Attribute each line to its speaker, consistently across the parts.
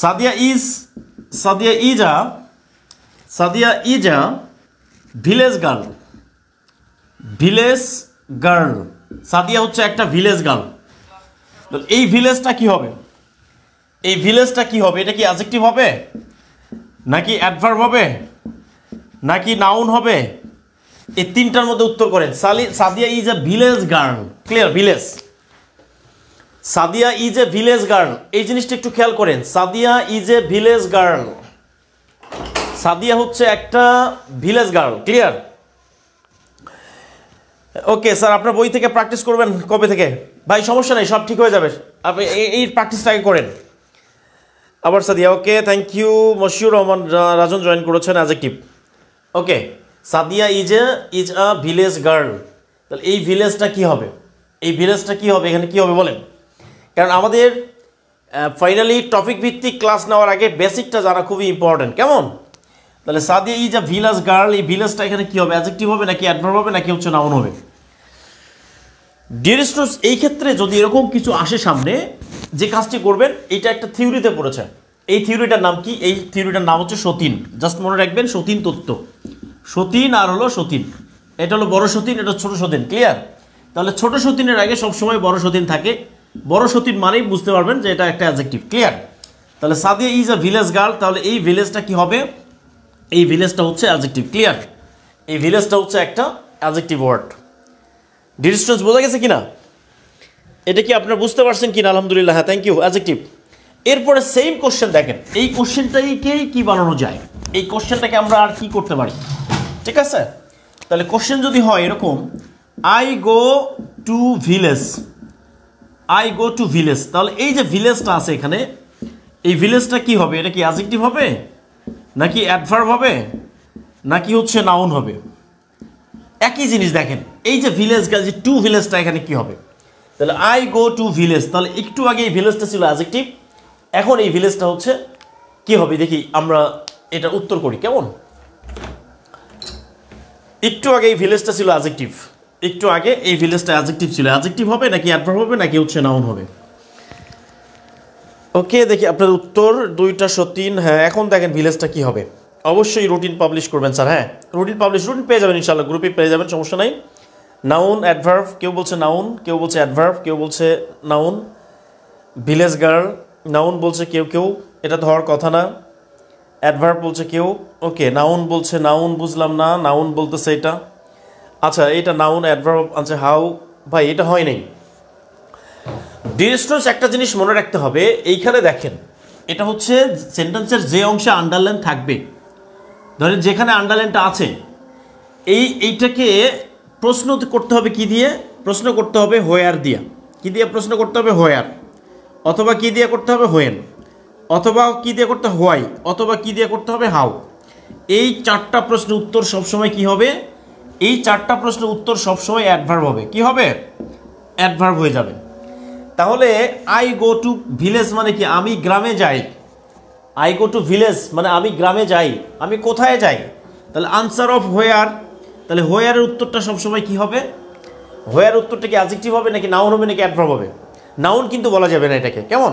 Speaker 1: Sadia is a village girl. Sadia হচ্ছে একটা village girl. এই ভিলেজটা কি হবে? এটা কি অ্যাডজেক্টিভ হবে, নাকি অ্যাডভার্ব হবে, নাকি নাউন হবে? এই তিনটার মধ্যে উত্তর করেন। Sadia is a village girl. Clear? Sadia is a village girl, এই জিনিসটা একটু খেয়াল করেন। Sadia is a village girl, Sadia হচ্ছে একটা village girl. Clear? Okay sir, আপনার বই থেকে প্র্যাকটিস করবেন কবে থেকে? ভাই সমস্যা নেই, সব ঠিক হয়ে যাবে, আপনি এই প্র্যাকটিসটাকে করেন। আবার Sadia, okay thank you. Mashiur Rahman Rajan join করেছেন, adjective. Okay, Sadia is a village girl. তাহলে এই ভিলেজটা কি হবে? এখানে কি হবে বলেন? কারণ আমাদের ফাইনালি টপিক ভিত্তিক ক্লাস নেওয়ার আগে বেসিকটা জানা খুবই ইম্পর্টেন্ট। কেমন? তাহলে Sadia is a village girl, এই ভিলেজটা এখানে কি হবে? অ্যাডজেক্টিভ হবে, নাকি অ্যাডভার্ব হবে, নাকি হচ্ছে নাউন হবে? ডিয়ার স্টুডেন্টস, এই ক্ষেত্রে যদি এরকম কিছু আসে সামনে, যে কাজটি করবেন, এটা একটা থিওরিতে পড়েছে। এই থিওরিটার নাম কি? এই থিওরিটার নাম হচ্ছে সতীন। জাস্ট মনে রাখবেন, সতীন তত্ত্ব। সতীন আর হলো সতীন, এটা হলো বড় সতীন, এটা ছোট সতীন। ক্লিয়ার? তাহলে ছোট সতীনের আগে সবসময় বড় সতীন থাকে। বড় সতীন মানেই বুঝতে পারবেন যে এটা একটা অ্যাডজেক্টিভ। ক্লিয়ার? তাহলে Sadia is a village girl, তাহলে এই ভিলেজটা কি হবে? এই ভিলেজটা হচ্ছে অ্যাডজেক্টিভ। ক্লিয়ার? এই ভিলেজটা হচ্ছে একটা অ্যাডজেক্টিভ ওয়ার্ড। ডিয়ার স্টুডেন্টস, বোঝা গেছে কিনা? এটা কি আপনারা বুঝতে পারছেন কিনা? আলহামদুলিল্লাহ, হ্যাঁ, থ্যাংক ইউ। অ্যাডজেক্টিভ। এরপরে সেম কোশ্চেন দেখেন, এই কোশ্চেনটাকেই কি বানানো যায়? এই কোশ্চেনটাকে আমরা আর কি করতে পারি? ঠিক আছে, তাহলে কোশ্চেন যদি হয় এরকম, আই গো টু ভিলেজ, তাহলে এই যে ভিলেজটা আছে এখানে, এই ভিলেজটা কি হবে? এটা কি অ্যাডজেক্টিভ হবে, নাকি অ্যাডভার্ব হবে, নাকি হচ্ছে নাউন হবে? একই জিনিস দেখেন, এই যে ভিলেজ, যে টু ভিলেজটা এখানে কি হবে? তাহলে আই গো টু ভিলেজ, তাহলে একটু আগে এই ভিলেজটা ছিল অ্যাডজেক্টিভ, এখন এই ভিলেজটা হচ্ছে কি হবে? দেখি আমরা এটা উত্তর করি। কেমন? একটু আগে এই ভিলেজটা ছিল অ্যাডজেক্টিভ, ছিল। অ্যাডজেক্টিভ হবে, নাকি অ্যাডভার্ব হবে, নাকি হচ্ছে নাউন হবে? ওকে, দেখি আপনার উত্তর। দুইটা সতীন। হ্যাঁ, এখন দেখেন ভিলেজটা কি হবে। অবশ্যই রুটিন পাবলিশ করবেন স্যার। হ্যাঁ, রুটিন পেয়ে যাবেন ইনশাআল্লাহ, গ্রুপে পেয়ে যাবেন, সমস্যা নাই। নাউন, অ্যাডভার্ব, কেউ বলছে নাউন, কেউ বলছে অ্যাডভার্ব, কেউ বলছে নাউন। ভিলেজ গার্ল নাউন বলছে কেউ, এটা তো হওয়ার কথা না। অ্যাডভার্ব বলছে কেউ, ওকে। নাউন বলছে, নাউন বুঝলাম না, নাউন বলতেছে এটা। আচ্ছা, এটা নাউন, অ্যাডভার্ব আছে হাউ। ভাই এটা হয় নাই। ডিয়ার স্টুডেন্টস, একটা জিনিস মনে রাখতে হবে, এইখানে দেখেন, এটা হচ্ছে সেন্টেন্সের যে অংশে আন্ডারলাইন থাকবে, ধরেন যেখানে আন্ডারলাইনটা আছে, এইটাকে প্রশ্ন করতে হবে কি দিয়ে? প্রশ্ন করতে হবে হোয়ার দিয়া। কি দিয়ে প্রশ্ন করতে হবে? হোয়ার। অথবা কি দিয়ে করতে হবে? হোয়েন। অথবা কি দিয়ে করতে হবে? হোয়াই। অথবা কি দিয়ে করতে হবে? হাউ। এই চারটা প্রশ্নের উত্তর সবসময় কি হবে? এই চারটা প্রশ্নের উত্তর সবসময় অ্যাডভার্ব হবে। কি হবে? অ্যাডভার্ব হয়ে যাবে। তাহলে আই গো টু ভিলেজ মানে কি? আমি গ্রামে যাই। আই গো টু ভিলেজ মানে আমি গ্রামে যাই। আমি কোথায় যাই? তাহলে আনসার অফ হোয়ার। তাহলে হোয়ারের উত্তরটা সবসময় কি হবে? হোয়ার উত্তরটা কি অ্যাডজেক্টিভ হবে, নাকি নাউন হবে, নাকি অ্যাডভার্ব হবে? নাউন কিন্তু বলা যাবে না এটাকে। কেমন?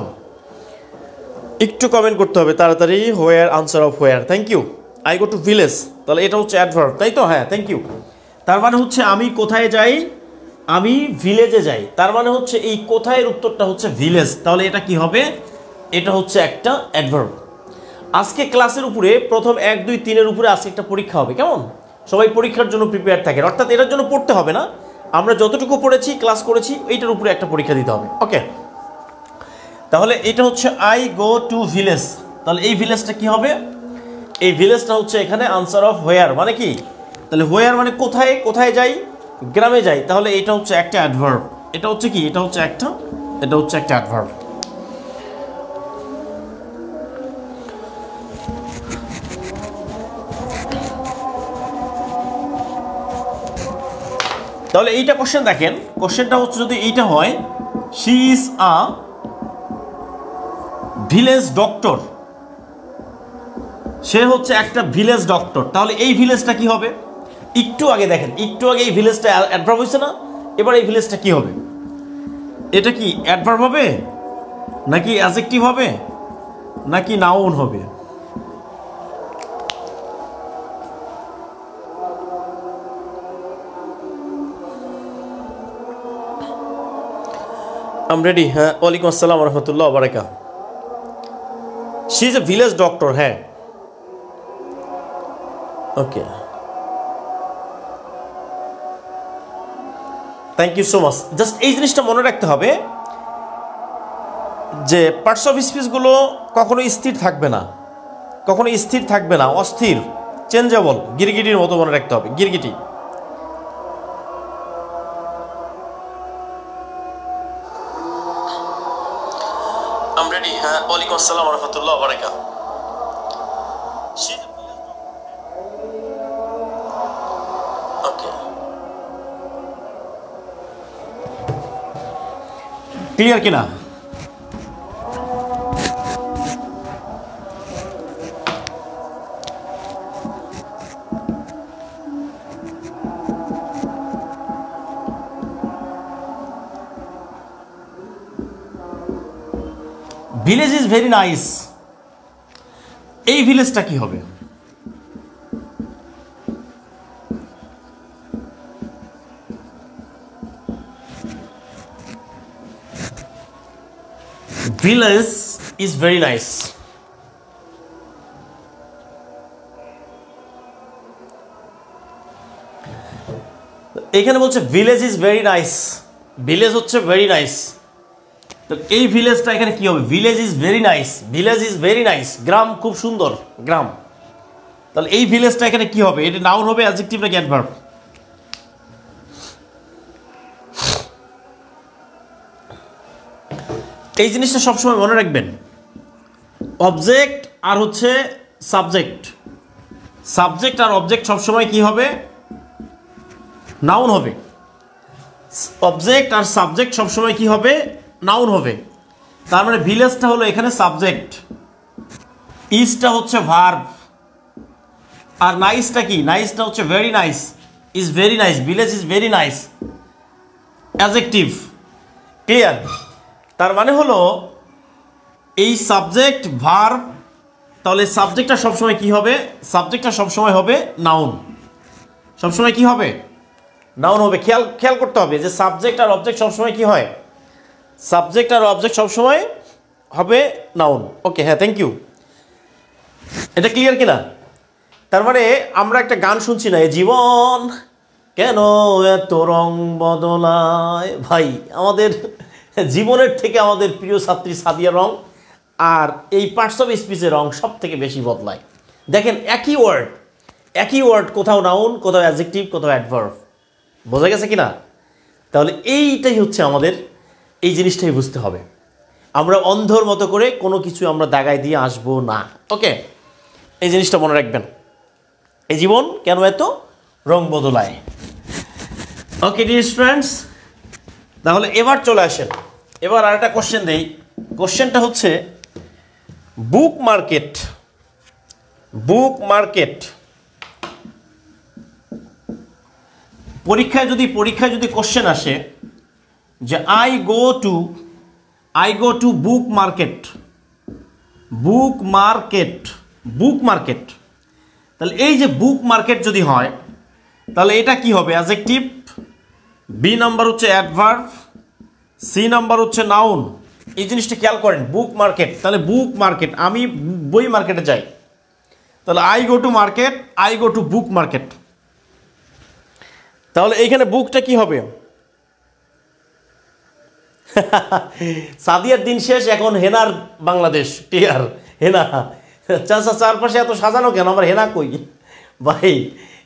Speaker 1: একটু কমেন্ট করতে হবে তাড়াতাড়ি। Where, answer of where. Thank you. I go to village, তাহলে এটা হচ্ছে অ্যাডভার্ব, তাই তো? হ্যাঁ, থ্যাংক ইউ। তার মানে হচ্ছে আমি কোথায় যাই? আমি ভিলেজে যাই। তার মানে হচ্ছে এই কোথায়ের উত্তরটা হচ্ছে ভিলেজ। তাহলে এটা কি হবে? এটা হচ্ছে একটা অ্যাডভার্ব। আজকে ক্লাসের উপরে প্রথম 1, 2, 3-এর উপরে আজকে একটা পরীক্ষা হবে। কেমন? সবাই পরীক্ষার জন্য প্রিপেয়ার থাকেন, অর্থাৎ এটার জন্য পড়তে হবে না, আমরা যতটুকু পড়েছি, ক্লাস করেছি, এইটার উপরে একটা পরীক্ষা দিতে হবে। ওকে, তাহলে এটা হচ্ছে আই গো টু ভিলেজ। তাহলে এই ভিলেজটা কি হবে? এই ভিলেজটা হচ্ছে এখানে আনসার অফ হোয়ার মানে কি? তাহলে হোয়ার মানে কোথায়, কোথায় যাই? গ্রামে যাই। তাহলে এটা হচ্ছে একটা অ্যাডভার্ব। এটা হচ্ছে কি? এটা হচ্ছে একটা অ্যাডভার্ব। তাহলে এইটা কোশ্চেন দেখেন, কোশ্চেনটা হচ্ছে যদি এইটা হয়, she is a village doctor, সে হচ্ছে একটা ভিলেজ ডক্টর। তাহলে এই ভিলেজটা কি হবে? একটু আগে দেখেন, একটু আগে এই ভিলেজটা অ্যাডভার্ব হয়েছে না? এবার এই ভিলেজটা কি হবে? এটা কি অ্যাডভার্ব হবে, নাকি অ্যাডজেক্টিভ হবে, নাকি নাউন হবে? I'm ready. হ্যাঁ, ওয়ালাইকুম আসসালাম ওয়া রাহমাতুল্লাহি ওয়া বারাকাতুহু। She is a village doctor. হ্যাঁ, okay, thank you so much. Just এই জিনিসটা মনে রাখতে হবে যে পার্টস অফ স্পিচগুলো কখনো স্থির থাকবে না, কখনো স্থির থাকবে না, অস্থির, চেঞ্জেবল, গিরগিটির মতো মনে রাখতে হবে, গিরগিটি। I'm ready. হ্যাঁ, ওয়ালাইকুম আসসালাম ওয়া রাহমাতুল্লাহি ওয়া বারাকাতুহু। ওকে, ক্লিয়ার কিনা? ভিলেজ ইজ ভেরি নাইস, এই ভিলেজটা কি হবে? Village is very nice. এখানে বলছে village is very nice, village হচ্ছে ভেরি নাইস। তো এই ভিলেজটা এখানে কি হবে? Village is very nice, village is very nice, গ্রাম খুব সুন্দর, গ্রাম। তাহলে এই ভিলেজটা এখানে কি হবে? এটা নাউন হবে, অ্যাডজেক্টিভ নাকি অ্যাডভার্ব? এই জিনিসটা সবসময় মনে রাখবেন, অবজেক্ট আর হচ্ছে সাবজেক্ট, সাবজেক্ট আর অবজেক্ট সবসময় কি হবে? নাউন হবে। অবজেক্ট আর সাবজেক্ট সবসময় কি হবে? নাউন হবে। তার মানে ভিলেজটা হলো এখানে সাবজেক্ট, ইজটা হচ্ছে ভার্ব, আর নাইসটা কি? নাইসটা হচ্ছে very nice, is very nice, village is very nice, adjective. Clear? তার মানে হলো এই সাবজেক্ট ভার্ব, তাহলে সাবজেক্টটা সবসময় কি হবে? সাবজেক্টটা সবসময় হবে নাউন, সবসময় কি হবে? নাউন হবে। খেয়াল করতে হবে যে সাবজেক্ট আর অবজেক্ট সবসময় কি হয়? সাবজেক্ট আর অবজেক্ট সবসময় হবে নাউন। ওকে, হ্যাঁ, থ্যাংক ইউ। এটা ক্লিয়ার কিনা? তার মানে আমরা একটা গান শুনছি না, এ জীবন কেন এত রং বদলায়। ভাই, আমাদের জীবনের থেকে আমাদের প্রিয় ছাত্রী সাদিয়া রং আর এই পার্টস অফ স্পিচের রং সব থেকে বেশি বদলায়। দেখেন, একই ওয়ার্ড কোথাও নাউন, কোথাও অ্যাডজেক্টিভ, কোথাও অ্যাডভার্ব। বোঝা গেছে কিনা? তাহলে এইটাই হচ্ছে আমাদের, এই জিনিসটাই বুঝতে হবে। আমরা অন্ধর মতো করে কোনো কিছু আমরা দাগায় দিয়ে আসবো না। ওকে, এই জিনিসটা মনে রাখবেন, এই জীবন কেন এত রং বদলায়। ওকে ডিয়ার ফ্রেন্ডস, তাহলে এবার চলে আসেন, এবার আর একটা কোশ্চেন দেই। কোশ্চেনটা হচ্ছে বুক মার্কেট। বুক মার্কেট পরীক্ষায় যদি কোশ্চেন আসে যে I go to book market, book market, তাহলে এই যে বুক মার্কেট যদি হয় তাহলে এটা কি হবে? অ্যাডজেক্টিভ, বি নাম্বার হচ্ছে অ্যাডভার্ব, সি নাম্বার হচ্ছে নাউন। এই জিনিসটা খেয়াল করেন, বুক মার্কেট, তাহলে বুক মার্কেট, আমি বই মার্কেটে যাই, তাহলে I go to market, I go to book market. তাহলে এইখানে বুকটা কি হবে? সাদিয়ার দিন শেষ, এখন হেনার বাংলাদেশ। ক্লিয়ার? হেনা চারপাশে এত সাজানো কেন? আমার হেনা কই ভাই?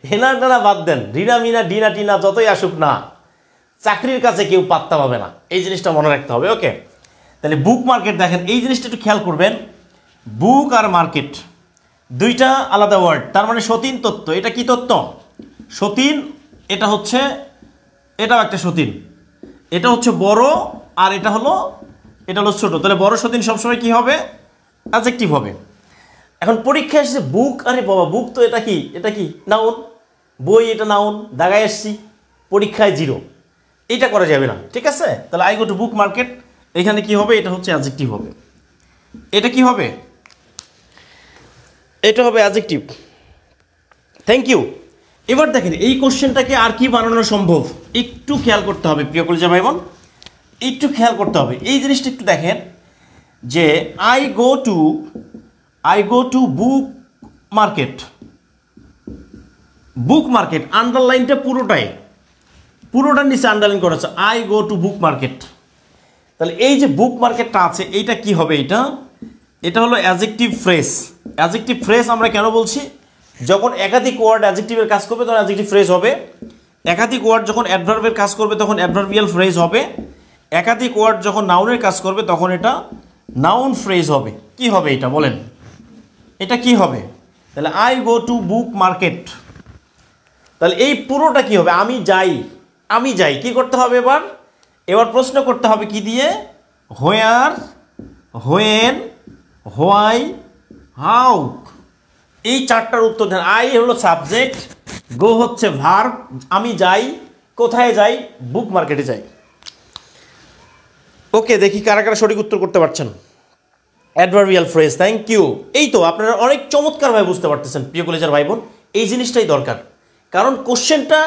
Speaker 1: হেনার টানা বাদ দেন, রিনা মিনা ডিনা টিনা যতই আসুক না, চাকরির কাছে কেউ পাত্তা পাবে না। এই জিনিসটা মনে রাখতে হবে। ওকে, তাহলে বুক মার্কেট, দেখেন এই জিনিসটা একটু খেয়াল করবেন, বুক আর মার্কেট দুইটা আলাদা ওয়ার্ড। তার মানে সতীন তত্ত্ব। এটা কি তত্ত্ব? সতীন। এটা হচ্ছে, এটাও একটা সতীন, এটা হচ্ছে বড় আর এটা হলো ছোট। তাহলে বড় সতীন সবসময় কি হবে? অ্যাডজেক্টিভ হবে। এখন পরীক্ষায় এসেছে বুক, আরে বাবা বুক তো এটা কি নাউন, বই এটা নাউন, দাগায় এসছি, পরীক্ষায় 0, এইটা করা যাবে না। ঠিক আছে? তাহলে I go to book market, এখানে কি হবে? এটা হচ্ছে অ্যাডজেক্টিভ হবে। এটা কি হবে? এটা হবে অ্যাডজেক্টিভ। Thank you. এবার দেখেন এই কোশ্চেনটাকে আর কি বানানো সম্ভব, একটু খেয়াল করতে হবে প্রিয় কলেজা ভাই বোন, একটু খেয়াল করতে হবে এই জিনিসটা একটু দেখেন যে I go to book market. Book market আন্ডারলাইনটা পুরোটার নিচে আন্ডারলাইন করা আছে, I go to book market. তাহলে এই যে বুক মার্কেটটা আছে এইটা কি হবে, এটা হলো অ্যাডজেক্টিভ ফ্রেজ। অ্যাডজেক্টিভ ফ্রেজ আমরা কেন বলছি, যখন একাধিক ওয়ার্ড অ্যাডজেক্টিভের কাজ করবে তখন অ্যাডজেক্টিভ ফ্রেজ হবে, একাধিক ওয়ার্ড যখন অ্যাডভার্বের কাজ করবে তখন অ্যাডভার্বিয়াল ফ্রেজ হবে, একাধিক ওয়ার্ড যখন নাউনের কাজ করবে তখন এটা নাউন ফ্রেজ হবে। কি হবে এটা বলেন, এটা কি হবে? তাহলে I go to book market, তাহলে এই পুরোটা কি হবে, আমি যাই কি করতে হবে এবার প্রশ্ন করতে হবে কি দিয়ে, হোয়ার, হোয়েন, হোয়াই, হাউ। এই চারটার উত্তর দেন। আই হলো সাবজেক্ট, গো হচ্ছে ভার্ব, আমি যাই, কোথায় যাই, বুক মার্কেটে যাই। ওকে, দেখি কারা কারা সঠিক উত্তর করতে পারছেন। Adverbial phrase, thank you. এই তো আপনারা অনেক চমৎকারভাবে বুঝতে পারতেছেন প্রিয় কলেজের ভাই বোন, এই জিনিসটাই দরকার। কারণ কোশ্চেনটা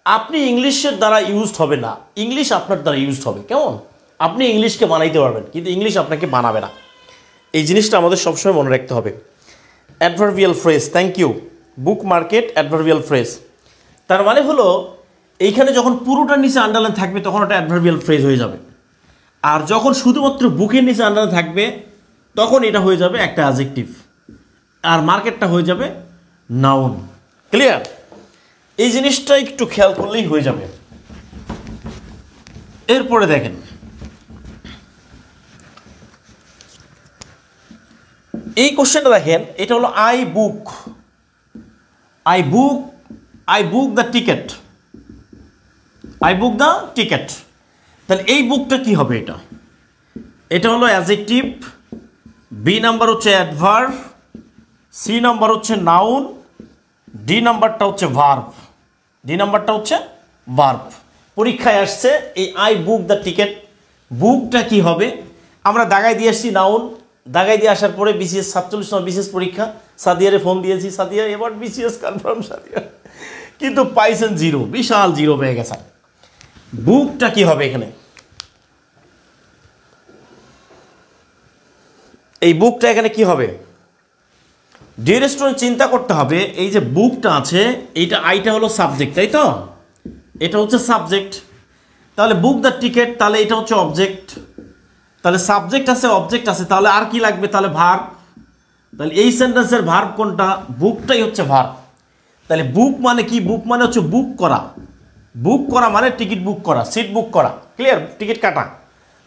Speaker 1: আপনি ইংলিশের দ্বারা ইউজড হবে না, ইংলিশ আপনার দ্বারা ইউজড হবে। কেমন? আপনি ইংলিশকে বানাইতে পারবেন কিন্তু ইংলিশ আপনাকে বানাবে না, এই জিনিসটা আমাদের সবসময় মনে রাখতে হবে। Adverbial phrase, thank you. Book market adverbial phrase, তার মানে হলো এইখানে যখন পুরোটার নিচে আন্ডারলাইন থাকবে তখন ওটা অ্যাডভার্বিয়াল ফ্রেজ হয়ে যাবে, আর যখন শুধুমাত্র বুকের নিচে আন্ডারলাইন থাকবে তখন এটা হয়ে যাবে একটা অ্যাডজেক্টিভ, আর মার্কেটটা হয়ে যাবে নাউন। ক্লিয়ার? এই জিনিসটা একটু খেয়াল করলেই হয়ে যাবে। এরপরে দেখেন এই কোশ্চেনটা দেখেন, এটা হলো I book the ticket, I book the ticket. তাহলে এই বুকটা কি হবে, এটা হলো অ্যাডজেক্টিভ, বি নাম্বার হচ্ছে অ্যাডভার্ব, সি নাম্বার হচ্ছে নাউন, ডি নাম্বারটা হচ্ছে ভার্ব। পরীক্ষায় আসছে এই আই বুক দ্য টিকেট, বুকটা কি হবে আমরা দাগাই দিয়ে আসছি নাউন, দাগাই দিয়ে আসার পরে বিসিএস 47 নম্বর বিসিএস পরীক্ষা, সাদিয়ারে ফোন দিয়েছি, সাদিয়া এবার বিসিএস কনফার্ম সাদিয়া, কিন্তু পাইছেন জিরো, বিশাল জিরো পেয়ে গেছে। বুকটা কি হবে এখানে, এই বুকটা এখানে কি হবে? ডিয়ার স্টুডেন্ট চিন্তা করতে হবে, এই যে বুকটা আছে এইটা আইটা হলো সাবজেক্ট, তাই তো? এটা হচ্ছে সাবজেক্ট, তাহলে বুক দ্য টিকেট, তাহলে এটা হচ্ছে অবজেক্ট, তাহলে সাবজেক্ট আছে অবজেক্ট আছে, তাহলে আর কি লাগবে, তাহলে ভার্ব। তাহলে এই সেন্টেন্সের ভার্ব কোনটা? বুকটাই হচ্ছে ভার্ব। তাহলে বুক মানে কি? বুক মানে হচ্ছে বুক করা মানে টিকিট বুক করা, সিট বুক করা, ক্লিয়ার? টিকিট কাটা।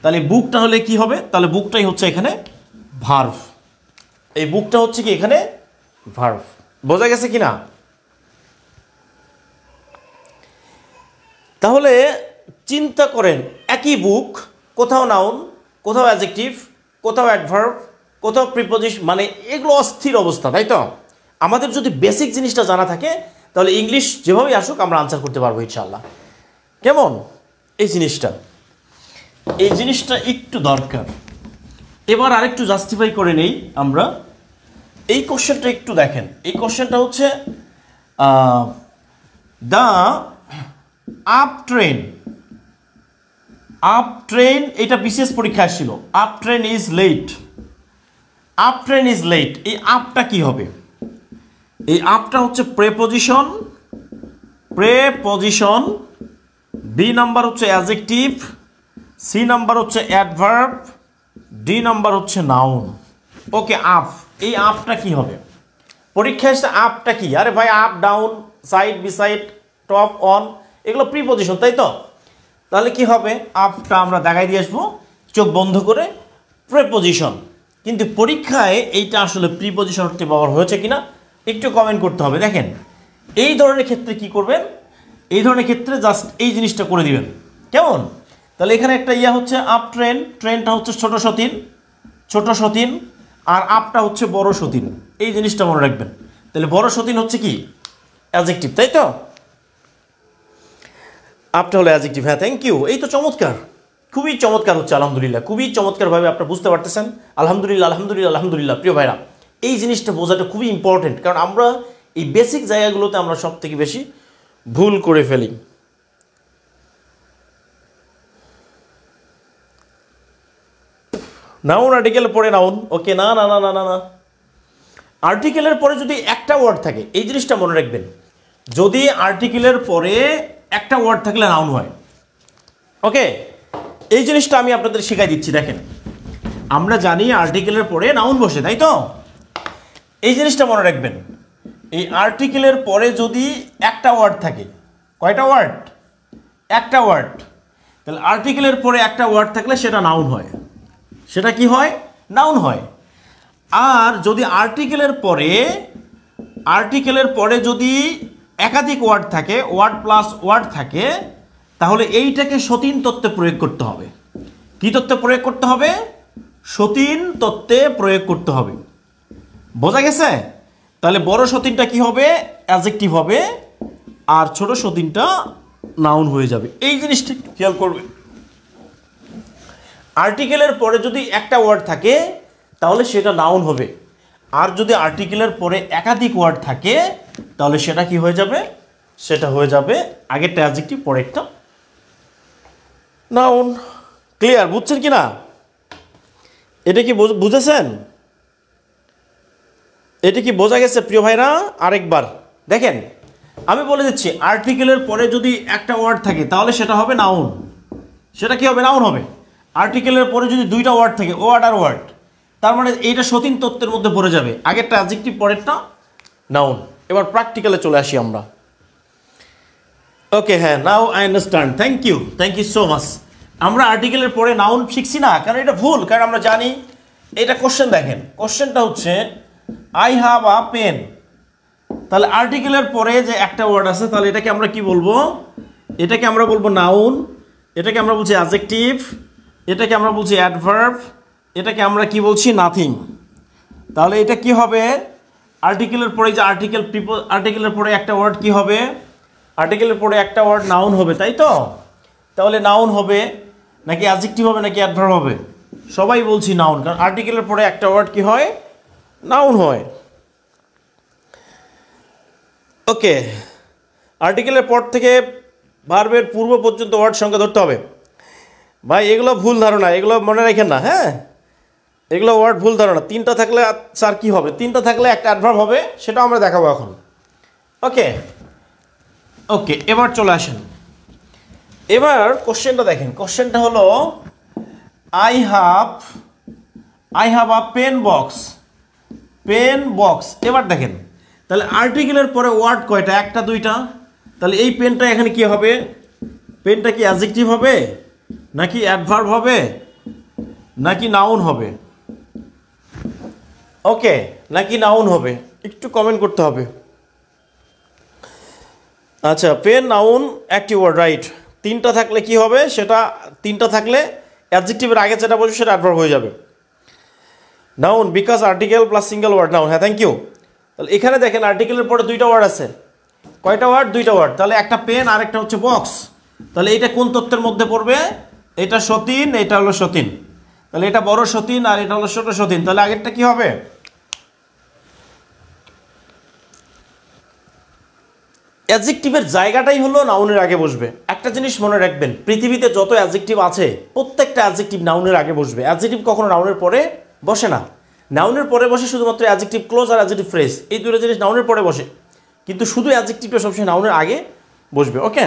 Speaker 1: তাহলে বুকটা হলে কি হবে? তাহলে বুকটাই হচ্ছে এখানে ভার্ব, এই বুকটা হচ্ছে কি এখানে ভার্ব। বোঝা গেছে কিনা? তাহলে চিন্তা করেন, একই বুক, কোথাও নাউন, কোথাও অ্যাডজেক্টিভ, কোথাও অ্যাডভার্ব, কোথাও প্রিপোজিশন, মানে এগুলো অস্থির অবস্থা, তাই তো? আমাদের যদি বেসিক জিনিসটা জানা থাকে তাহলে ইংলিশ যেভাবেই আসুক আমরা আনসার করতে পারবো ইনশাআল্লাহ। কেমন? এই জিনিসটা একটু দরকার। এবার আরেকটু জাস্টিফাই করে নেই আমরা, এই কোশ্চেনটা একটু দেখেন। এই কোশ্চেনটা হচ্ছে দ্য আপ ট্রেন, এটা বিশেষ পরীক্ষা আসছিল, আপ ট্রেন ইজ লেট। এই আপটা কি হবে? এই আপটা হচ্ছে প্রেপোজিশন, বি নাম্বার হচ্ছে অ্যাডজেক্টিভ, সি নাম্বার হচ্ছে অ্যাডভার্ব, ডি নাম্বার হচ্ছে নাউন। ওকে, আপ, এই আপটা কি হবে? পরীক্ষায় এসে আপটা কি? আরে ভাই, up, down, side, beside, top, on, এগুলো প্রিপোজিশন, তাই তো? তাহলে কি হবে? আপটা আমরা দেখাই দিয়ে আসবো চোখ বন্ধ করে, প্রিপোজিশন। কিন্তু পরীক্ষায় এইটা আসলে প্রিপোজিশন অর্থে ব্যবহার হয়েছে কিনা একটু কমেন্ট করতে হবে। দেখেন এই ধরনের ক্ষেত্রে কি করবেন, এই ধরনের ক্ষেত্রে জাস্ট এই জিনিসটা করে দিবেন। কেমন? তাহলে এখানে একটা হচ্ছে আপ ট্রেনটা হচ্ছে ছোট সতীন, আর আপটা হচ্ছে বড় সতীন, এই জিনিসটা মনে রাখবেন। তাহলে বড় সতীন হচ্ছে কি? অ্যাডজেক্টিভ, তাই তো? আপটা হলো অ্যাডজেক্টিভ। হ্যাঁ, থ্যাংক ইউ। এই তো চমৎকার, খুবই চমৎকার হচ্ছে, আলহামদুলিল্লাহ, খুবই চমৎকারভাবে আপনারা বুঝতে পারতেছেন। আলহামদুলিল্লাহ প্রিয় ভাইরা, এই জিনিসটা বোঝাটা খুবই ইম্পর্টেন্ট, কারণ আমরা এই বেসিক জায়গাগুলোতে আমরা সব থেকে বেশি ভুল করে ফেলি। নাউন আর্টিকেলের পরে নাউন, ওকে, না না না না না না, আর্টিকেলের পরে যদি একটা ওয়ার্ড থাকে, এই জিনিসটা মনে রাখবেন, যদি আর্টিকেলের পরে একটা ওয়ার্ড থাকলে নাউন হয়। ওকে, এই জিনিসটা আমি আপনাদের শেখাই দিচ্ছি। দেখেন, আমরা জানি আর্টিকেলের পরে নাউন বসে, তাই তো? এই জিনিসটা মনে রাখবেন, এই আর্টিকেলের পরে যদি একটা ওয়ার্ড থাকে, কয়টা ওয়ার্ড? একটা ওয়ার্ড। তাহলে আর্টিকেলের পরে একটা ওয়ার্ড থাকলে সেটা নাউন হয়। সেটা কি হয়? নাউন হয়। আর যদি আর্টিকেলের পরে যদি একাধিক ওয়ার্ড থাকে, ওয়ার্ড প্লাস ওয়ার্ড থাকে, তাহলে এইটাকে সতীন তত্ত্বে প্রয়োগ করতে হবে। কি তত্ত্বে প্রয়োগ করতে হবে? সতীন তত্ত্বে প্রয়োগ করতে হবে। বোঝা গেছে? তাহলে বড় সতীনটা কি হবে? অ্যাডজেক্টিভ হবে, আর ছোট সতীনটা নাউন হয়ে যাবে। এই জিনিসটা একটু খেয়াল করবে। আর্টিকেলের পরে যদি একটা ওয়ার্ড থাকে তাহলে সেটা নাউন হবে, আর যদি আর্টিকেলের পরে একাধিক ওয়ার্ড থাকে তাহলে সেটা কি হয়ে যাবে? সেটা হয়ে যাবে আগেরটা অ্যাডজেক্টিভ, পরেরটা নাউন। ক্লিয়ার? বুঝছেন কি না? এটা কি বুঝেছেন? এটা কি বোঝা গেছে প্রিয় ভাইরা? আরেকবার দেখেন, আমি বলে দিচ্ছি, আর্টিকেলের পরে যদি একটা ওয়ার্ড থাকে তাহলে সেটা হবে নাউন। সেটা কি হবে? নাউন হবে। আর্টিকেলের পরে যদি দুইটা ওয়ার্ড থাকে, ওয়ার্ড আর ওয়ার্ড, তার মানে এইটা সতীন তত্ত্বের মধ্যে পড়ে যাবে, আগেরটা অ্যাডজেক্টিভ, পরেরটা নাউন। এবার প্র্যাকটিক্যালে চলে আসি আমরা। ওকে, হ্যাঁ, now I understand. Thank you so much. আমরা আর্টিকেলের পরে নাউন শিখছি না, কারণ এটা ভুল, কারণ আমরা জানি এটা কোশ্চেন। দেখেন, কোশ্চেনটা হচ্ছে আই হ্যাভ আ পেন। তাহলে আর্টিকেলের পরে যে একটা ওয়ার্ড আছে, তাহলে এটাকে আমরা কি বলবো? এটাকে আমরা বলবো নাউন, এটাকে আমরা বলছি অ্যাডজেক্টিভ, এটাকে আমরা বলছি অ্যাডভার্ব, এটাকে আমরা কি বলছি? নাথিং। তাহলে এটা কি হবে? আর্টিকেলের পরে যে আর্টিকেলের পরে একটা ওয়ার্ড কি হবে? আর্টিকেলের পরে একটা ওয়ার্ড নাউন হবে, তাই তো? তাহলে নাউন হবে নাকি অ্যাডজেক্টিভ হবে নাকি অ্যাডভার্ব হবে? সবাই বলছি নাউন, কারণ আর্টিকেলের পরে একটা ওয়ার্ড কি হয়? নাউন হয়। ওকে, আর্টিকেলের পর থেকে ভার্বের পূর্ব পর্যন্ত ওয়ার্ড সংখ্যা ধরতে হবে। ভাই, এগুলো ভুল ধারণা, এগুলো মনে রাখেন না, হ্যাঁ? এগুলো ওয়ার্ড ভুল ধারণা। তিনটা থাকলে স্যার কি হবে? তিনটা থাকলে একটা অ্যাডভার্ব হবে, সেটাও আমরা দেখাবো এখন। ওকে ওকে, এবার চলে আসেন। এবার কোশ্চেনটা দেখেন। কোশ্চেনটা হলো I have a pen box. এবার দেখেন, তাহলে আর্টিকেলের পরে ওয়ার্ড কয়টা? একটা, দুইটা। তাহলে এই পেনটা এখানে কি হবে? পেনটা কি অ্যাডজেক্টিভ হবে নাকি অ্যাডভার্ব হবে নাকি নাউন হবে? ওকে, নাকি নাউন হবে? একটু কমেন্ট করতে হবে। আচ্ছা, pen, noun, active word, right. তিনটা থাকলে কি হবে? সেটা তিনটা থাকলে অ্যাডজেক্টিভের আগে যেটা বলছে সেটা অ্যাডভার্ব হয়ে যাবে। Noun because article plus single word noun. হ্যাঁ, থ্যাংক ইউ। তাহলে এখানে দেখেন, আর্টিকেলের পরে দুইটা ওয়ার্ড আছে। কয়টা ওয়ার্ড? দুইটা ওয়ার্ড। তাহলে একটা পেন আর একটা হচ্ছে বক্স। তাহলে এটা কোন তত্ত্বের মধ্যে পড়বে? এটা সতীন, এটা হলো সতীন। তাহলে এটা বড় সতীন আর এটা হলো ছোট সতীন। তাহলে আগেরটা কি হবে? অ্যাডজেক্টিভের জায়গাটাই হলো নাউনের আগে বসবে। একটা জিনিস মনে রাখবেন, পৃথিবীতে যত অ্যাডজেক্টিভ আছে প্রত্যেকটা অ্যাডজেক্টিভ নাউনের আগে বসবে। অ্যাডজেক্টিভ কখনো নাউনের পরে বসে না। নাউনের পরে বসে শুধুমাত্র অ্যাডজেক্টিভ ক্লোজ আর অ্যাডজেক্টিভ ফ্রেজ, এই দুটো জিনিস নাউনের পরে বসে, কিন্তু শুধু অ্যাডজেক্টিভটা সবসময় নাউনের আগে বসবে। ওকে।